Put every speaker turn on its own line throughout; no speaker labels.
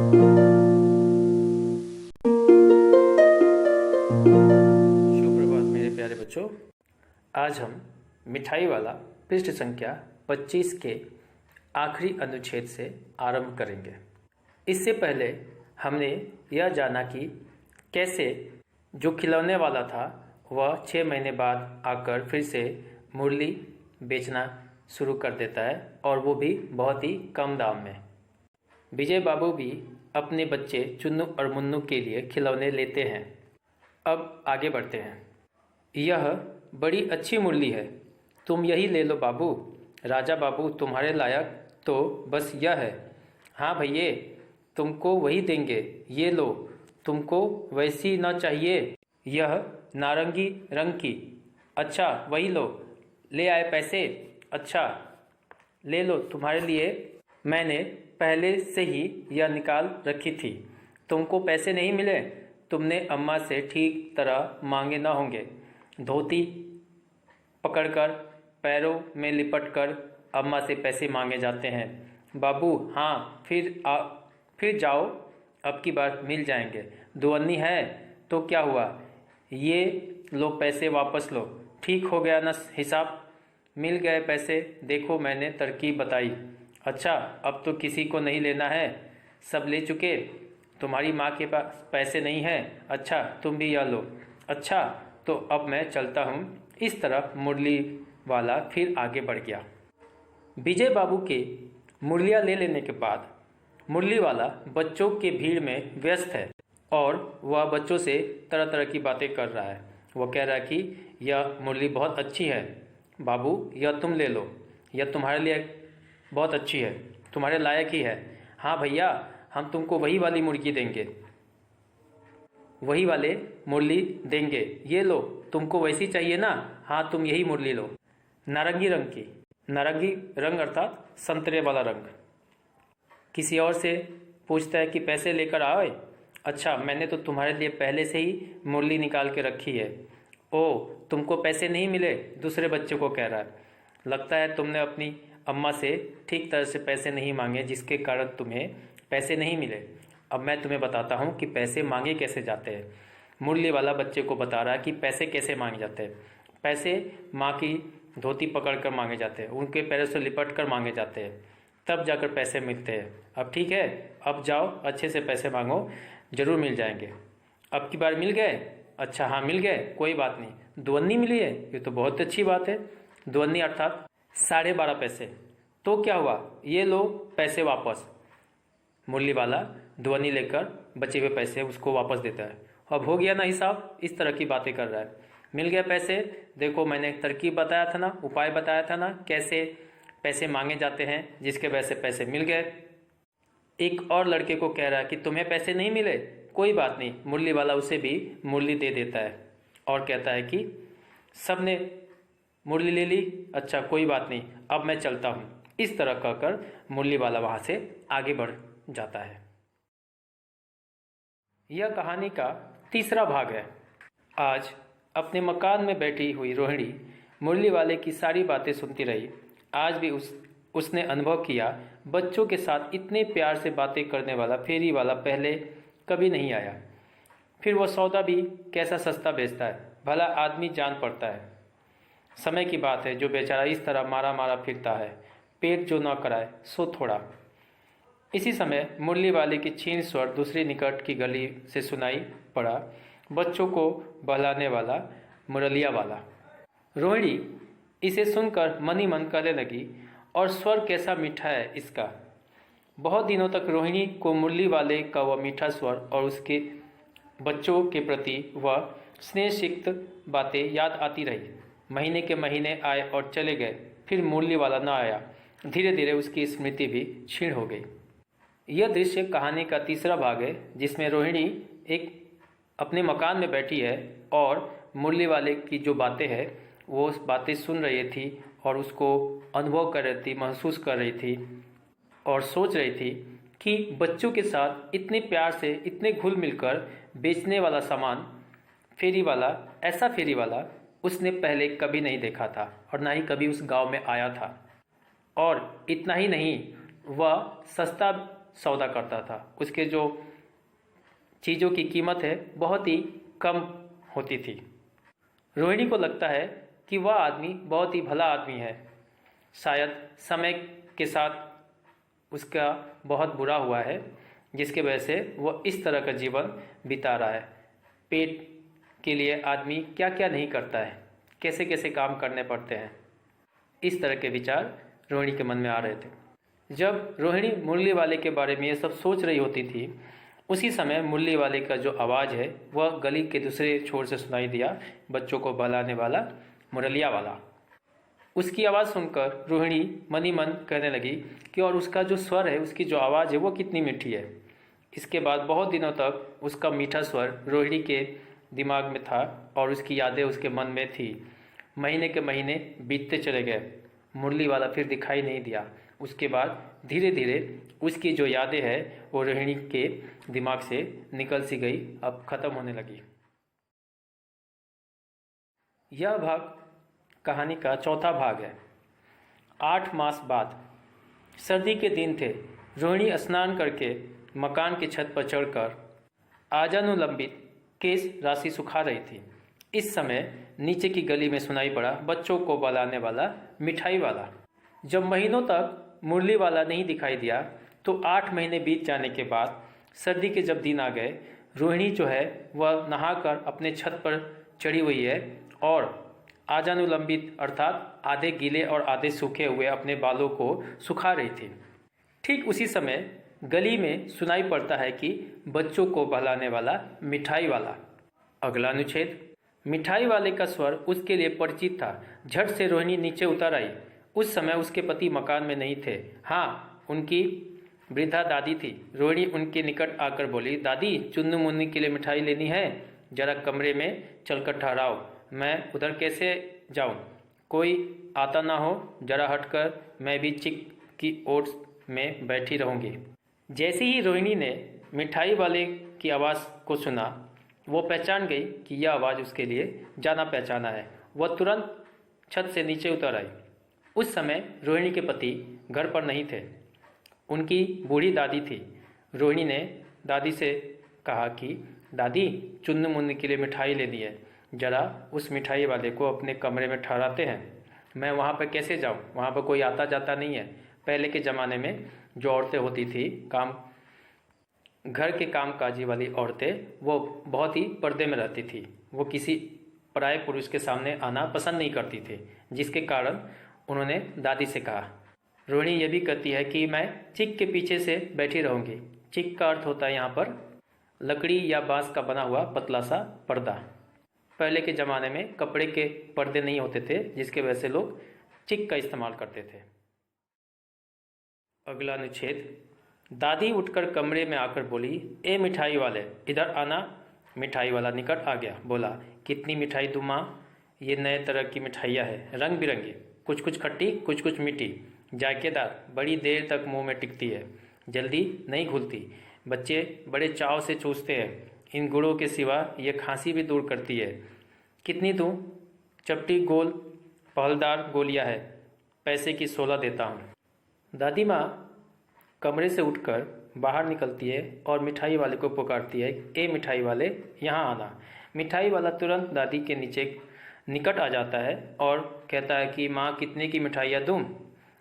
सुप्रभात मेरे प्यारे बच्चों। आज हम मिठाई वाला पृष्ठ संख्या 25 के आखिरी अनुच्छेद से आरंभ करेंगे। इससे पहले हमने यह जाना कि कैसे जो खिलौने वाला था वह 6 महीने बाद आकर फिर से मुरली बेचना शुरू कर देता है, और वो भी बहुत ही कम दाम में। विजय बाबू भी अपने बच्चे चुन्नू और मुन्नू के लिए खिलौने लेते हैं। अब आगे बढ़ते हैं। यह बड़ी अच्छी मुरली है, तुम यही ले लो बाबू। राजा बाबू तुम्हारे लायक तो बस यह है। हाँ भैये, तुमको वही देंगे, ये लो। तुमको वैसी न चाहिए? यह नारंगी रंग की। अच्छा वही लो। ले आए पैसे? अच्छा ले लो, तुम्हारे लिए मैंने पहले से ही यह निकाल रखी थी। तुमको पैसे नहीं मिले? तुमने अम्मा से ठीक तरह मांगे न होंगे। धोती पकड़कर पैरों में लिपटकर अम्मा से पैसे मांगे जाते हैं। बाबू हाँ, फिर जाओ, अब की बार मिल जाएंगे। दुअन्नी है तो क्या हुआ? ये लो पैसे वापस लो। ठीक हो गया ना हिसाब? मिल गए पैसे। देखो मैंने तरकीब बताई। अच्छा अब तो किसी को नहीं लेना है, सब ले चुके। तुम्हारी माँ के पास पैसे नहीं है? अच्छा तुम भी यह लो। अच्छा तो अब मैं चलता हूँ। इस तरफ मुरली वाला फिर आगे बढ़ गया। विजय बाबू के मुरलियाँ ले लेने के बाद मुरली वाला बच्चों के भीड़ में व्यस्त है, और वह बच्चों से तरह तरह की बातें कर रहा है। वह कह रहा है कि यह मुरली बहुत अच्छी है बाबू, यह तुम ले लो, यह तुम्हारे लिए बहुत अच्छी है, तुम्हारे लायक ही है। हाँ भैया, हम तुमको वही वाली मुर्गी देंगे, वही वाले मुरली देंगे, ये लो। तुमको वैसी चाहिए ना? हाँ तुम यही मुरली लो, नारंगी रंग की। नारंगी रंग अर्थात संतरे वाला रंग। किसी और से पूछता है कि पैसे लेकर आओ? अच्छा मैंने तो तुम्हारे लिए पहले से ही मुरली निकाल के रखी है। ओ तुमको पैसे नहीं मिले? दूसरे बच्चे को कह रहा है। लगता है तुमने अपनी अम्मा से ठीक तरह से पैसे नहीं मांगे, जिसके कारण तुम्हें पैसे नहीं मिले। अब मैं तुम्हें बताता हूँ कि पैसे मांगे कैसे जाते हैं। मुरली वाला बच्चे को बता रहा है कि पैसे कैसे मांगे जाते हैं। पैसे माँ की धोती पकड़ कर मांगे जाते हैं, उनके पैरों से लिपट कर मांगे जाते हैं, तब जाकर पैसे मिलते हैं। अब ठीक है, अब जाओ अच्छे से पैसे मांगो, जरूर मिल जाएंगे। अब की बार मिल गए? अच्छा हाँ मिल गए, कोई बात नहीं। दुअन्नी मिली है? ये तो बहुत अच्छी बात है। दुअन्नी अर्थात 12.5 पैसे। तो क्या हुआ? ये लो पैसे वापस। मुरली वाला दुअन्नी लेकर बचे हुए पैसे उसको वापस देता है। अब हो गया ना हिसाब? इस तरह की बातें कर रहा है। मिल गए पैसे। देखो मैंने तरकीब बताया था ना, उपाय बताया था ना, कैसे पैसे मांगे जाते हैं, जिसके वजह से पैसे मिल गए। एक और लड़के को कह रहा है कि तुम्हें पैसे नहीं मिले? कोई बात नहीं। मुरली वाला उसे भी मुरली दे देता है और कहता है कि सबने मुरली ले ली, अच्छा कोई बात नहीं, अब मैं चलता हूँ। इस तरह कहकर मुरली वाला वहाँ से आगे बढ़ जाता है। यह कहानी का तीसरा भाग है। आज अपने मकान में बैठी हुई रोहिणी मुरली वाले की सारी बातें सुनती रही। आज भी उसने अनुभव किया, बच्चों के साथ इतने प्यार से बातें करने वाला फेरी वाला पहले कभी नहीं आया। फिर वह सौदा भी कैसा सस्ता बेचता है, भला आदमी जान पड़ता है। समय की बात है जो बेचारा इस तरह मारा मारा फिरता है, पेट जो न कराए सो थोड़ा। इसी समय मुरली वाले की क्षीण स्वर दूसरी निकट की गली से सुनाई पड़ा, बच्चों को बहलाने वाला मुरलिया वाला। रोहिणी इसे सुनकर मन ही मन कहने लगी, और स्वर कैसा मीठा है इसका। बहुत दिनों तक रोहिणी को मुरली वाले का वह मीठा स्वर और उसके बच्चों के प्रति वह स्नेहसिक्त बातें याद आती रही। महीने के महीने आए और चले गए, फिर मुरली वाला न आया। धीरे धीरे उसकी स्मृति भी क्षीण हो गई। यह दृश्य कहानी का तीसरा भाग है, जिसमें रोहिणी एक अपने मकान में बैठी है और मुरली वाले की जो बातें हैं वो बातें सुन रही थी, और उसको अनुभव कर रही थी, महसूस कर रही थी, और सोच रही थी कि बच्चों के साथ इतने प्यार से, इतने घुल मिलकर बेचने वाला सामान फेरी वाला, ऐसा फेरी वाला उसने पहले कभी नहीं देखा था, और ना ही कभी उस गांव में आया था। और इतना ही नहीं, वह सस्ता सौदा करता था। उसके जो चीज़ों की कीमत है बहुत ही कम होती थी। रोहिणी को लगता है कि वह आदमी बहुत ही भला आदमी है। शायद समय के साथ उसका बहुत बुरा हुआ है, जिसके वजह से वह इस तरह का जीवन बिता रहा है। पेट के लिए आदमी क्या क्या नहीं करता है, कैसे कैसे काम करने पड़ते हैं। इस तरह के विचार रोहिणी के मन में आ रहे थे। जब रोहिणी मुरली वाले के बारे में ये सब सोच रही होती थी, उसी समय मुरली वाले का जो आवाज़ है वह गली के दूसरे छोर से सुनाई दिया। बच्चों को बहलाने वाला मुरलिया वाला। उसकी आवाज़ सुनकर रोहिणी मन ही मन कहने लगी कि और उसका जो स्वर है, उसकी जो आवाज़ है वो कितनी मीठी है। इसके बाद बहुत दिनों तक उसका मीठा स्वर रोहिणी के दिमाग में था और उसकी यादें उसके मन में थी। महीने के महीने बीतते चले गए, मुरली वाला फिर दिखाई नहीं दिया। उसके बाद धीरे धीरे उसकी जो यादें हैं वो रोहिणी के दिमाग से निकल सी गई, अब ख़त्म होने लगी। यह भाग कहानी का चौथा भाग है। 8 मास बाद सर्दी के दिन थे। रोहिणी स्नान करके मकान की छत पर चढ़कर आजानुलंबित केश राशि सुखा रही थी। इस समय नीचे की गली में सुनाई पड़ा बच्चों को बहलाने वाला मिठाई वाला। जब महीनों तक मुरली वाला नहीं दिखाई दिया तो 8 महीने बीत जाने के बाद सर्दी के जब दिन आ गए, रोहिणी जो है वह नहाकर अपने छत पर चढ़ी हुई है और आजानुलंबित अर्थात आधे गीले और आधे सूखे हुए अपने बालों को सुखा रही थी। ठीक उसी समय गली में सुनाई पड़ता है कि बच्चों को बहलाने वाला मिठाई वाला। अगला अनुच्छेद। मिठाई वाले का स्वर उसके लिए परिचित था। झट से रोहिणी नीचे उतर आई। उस समय उसके पति मकान में नहीं थे। हाँ, उनकी वृद्धा दादी थी। रोहिणी उनके निकट आकर बोली, दादी, चुन्नू मुन्नी के लिए मिठाई लेनी है, जरा कमरे में चलकर ठहराओ। मैं उधर कैसे जाऊं? कोई आता ना हो, जरा हटकर, मैं भी चिक की ओट में बैठी रहूंगी। जैसे ही रोहिणी ने मिठाई वाले की आवाज़ को सुना, वो पहचान गई कि यह आवाज़ उसके लिए जाना पहचाना है। वह तुरंत छत से नीचे उतर आई। उस समय रोहिणी के पति घर पर नहीं थे, उनकी बूढ़ी दादी थी। रोहिणी ने दादी से कहा कि दादी, चुन्नू मुन्नी के लिए मिठाई लेनी है, जरा उस मिठाई वाले को अपने कमरे में ठहराते हैं। मैं वहाँ पर कैसे जाऊँ? वहाँ पर कोई आता जाता नहीं है। पहले के ज़माने में जो औरतें होती थी, घर के कामकाजी वाली औरतें, वो बहुत ही पर्दे में रहती थी। वो किसी पराये पुरुष के सामने आना पसंद नहीं करती थी, जिसके कारण उन्होंने दादी से कहा। रोहिणी ये भी कहती है कि मैं चिक के पीछे से बैठी रहूँगी। चिक का अर्थ होता है यहाँ पर लकड़ी या बांस का बना हुआ पतला सा पर्दा। पहले के ज़माने में कपड़े के पर्दे नहीं होते थे, जिसके वजह से लोग चिक का इस्तेमाल करते थे। अगला अनुच्छेद। दादी उठकर कमरे में आकर बोली, ए मिठाई वाले, इधर आना। मिठाई वाला निकट आ गया, बोला, कितनी मिठाई दूँ माँ? ये नए तरह की मिठाइयाँ हैं, रंग बिरंगी, कुछ कुछ खट्टी, कुछ कुछ मीठी, जायकेदार, बड़ी देर तक मुंह में टिकती है, जल्दी नहीं घुलती। बच्चे बड़े चाव से चूसते हैं। इन गुड़ों के सिवा ये खांसी भी दूर करती है। कितनी दूँ? चपटी गोल पहलदार गोलियाँ है, पैसे की 16 देता हूँ। दादी माँ कमरे से उठकर बाहर निकलती है और मिठाई वाले को पुकारती है, ए मिठाई वाले, यहाँ आना। मिठाई वाला तुरंत दादी के निकट आ जाता है और कहता है कि माँ, कितने की मिठाइयाँ दूँ?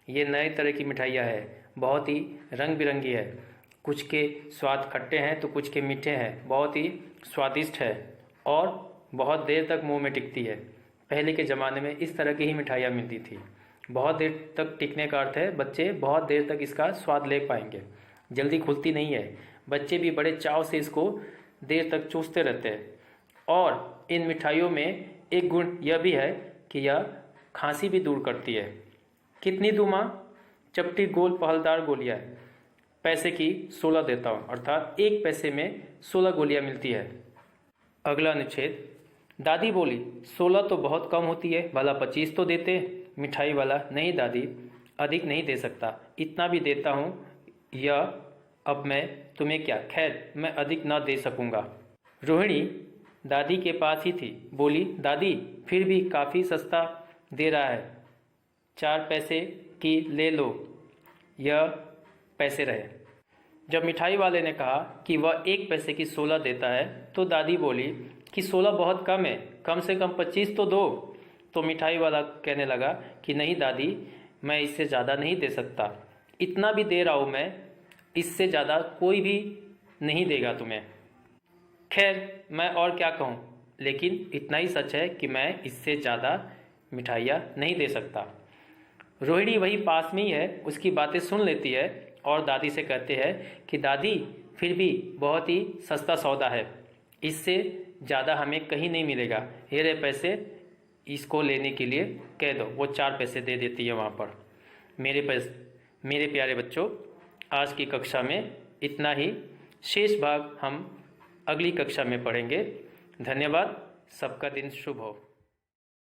ये नए तरह की मिठाइयाँ है, बहुत ही रंग बिरंगी है। कुछ के स्वाद खट्टे हैं तो कुछ के मीठे हैं, बहुत ही स्वादिष्ट है और बहुत देर तक मुंह में टिकती है। पहले के ज़माने में इस तरह की ही मिठाइयाँ मिलती थी। बहुत देर तक टिकने का अर्थ है बच्चे बहुत देर तक इसका स्वाद ले पाएंगे, जल्दी खुलती नहीं है। बच्चे भी बड़े चाव से इसको देर तक चूसते रहते हैं। और इन मिठाइयों में एक गुण यह भी है कि यह खांसी भी दूर करती है। कितनी दूँ माँ? चपटी गोल पहलदार गोलियाँ है, पैसे की 16 देता हूँ, अर्थात 1 पैसे में 16 गोलियाँ मिलती है। अगला अनुच्छेद। दादी बोली, 16 तो बहुत कम होती है, भला 25 तो देते। मिठाई वाला, नहीं दादी, अधिक नहीं दे सकता, इतना भी देता हूँ। या अब मैं तुम्हें क्या, खैर मैं अधिक ना दे सकूँगा। रोहिणी दादी के पास ही थी, बोली, दादी फिर भी काफ़ी सस्ता दे रहा है, 4 पैसे की ले लो, यह पैसे रहे। जब मिठाई वाले ने कहा कि वह 1 पैसे की 16 देता है तो दादी बोली कि 16 बहुत कम है, कम से कम 25 तो दो। तो मिठाई वाला कहने लगा कि नहीं दादी, मैं इससे ज़्यादा नहीं दे सकता, इतना भी दे रहा हूँ मैं, इससे ज़्यादा कोई भी नहीं देगा तुम्हें। खैर मैं और क्या कहूँ, लेकिन इतना ही सच है कि मैं इससे ज़्यादा मिठाइयाँ नहीं दे सकता। रोहिणी वही पास में ही है, उसकी बातें सुन लेती है और दादी से कहते हैं कि दादी फिर भी बहुत ही सस्ता सौदा है, इससे ज़्यादा हमें कहीं नहीं मिलेगा, ये रहे पैसे, इसको लेने के लिए कह दो। वो 4 पैसे दे देती है वहाँ पर। मेरे प्यारे बच्चों, आज की कक्षा में इतना ही, शेष भाग हम अगली कक्षा में पढ़ेंगे। धन्यवाद, सबका दिन शुभ हो।